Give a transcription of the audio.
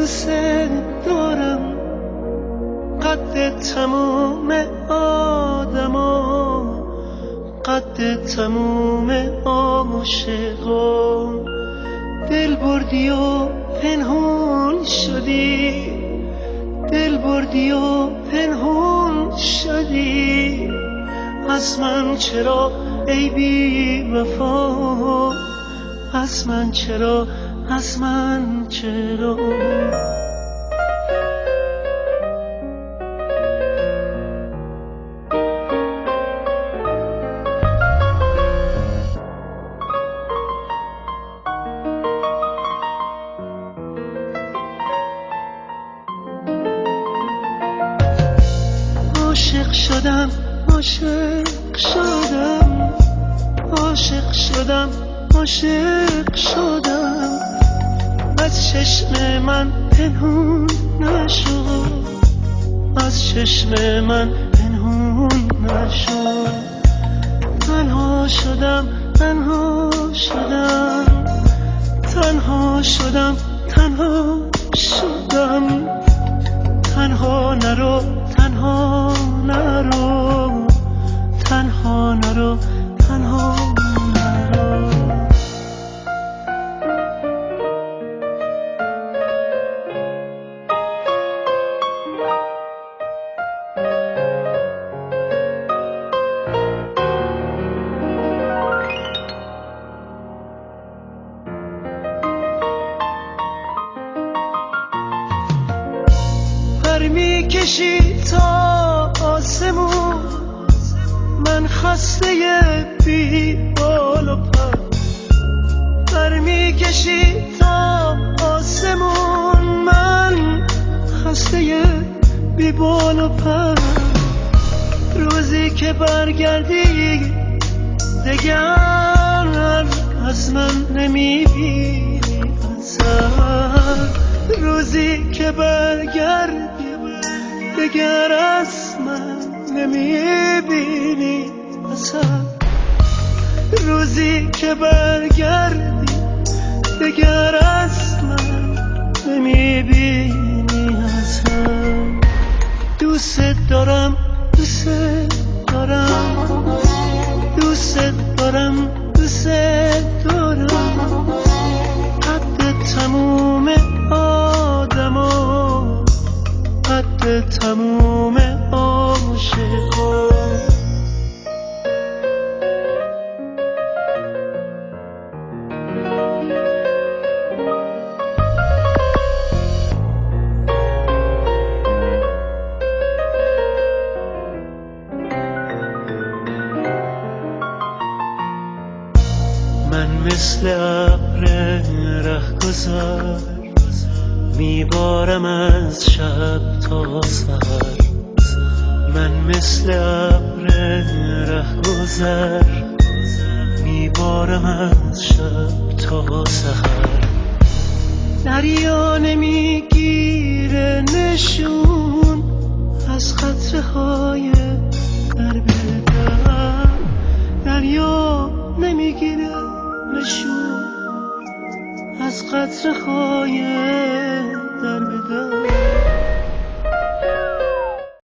دوست دارم قد تموم آدما، قد تموم عاشقا. دل بردی و پنهون شدی، دل بردی و پنهون شدی از من. چرا ای بی وفا، از من چرا، از من چرا؟ عاشق شدم، عاشق شدم، عاشق شدم، عاشق شدم. از چشم من پنهون نشد، از چشم من پنهون نشد. تنها شدم، تنها شدم، تنها شدم، تنها شدم. تنها نرو، تنها نرو، تنها نرو، تنها نرو. پر میکشی تا آسمون، من خسته بی بال و پر. پر میکشی تا آسمون، من خسته بی بال و پر. روزی که برگردی دگر از من نمیبینی اثر. روزی که برگردی دگر از من نمیبینی اثر. روزی که برگردی دگر از من نمیبینی اثر. دوست دارم، دوست دارم، دوست دارم، دوست دارم. قد تموم آدما، قد تموم عاشقا. من مثل ابر رهگذر میبارم از شب تا سحر. من مثل ابر رهگذر میبارم از شب تا سحر. دریا نمیگیره نشون از قطره های در بدر. دریا نمیگیره نشون از قطره های در بدر.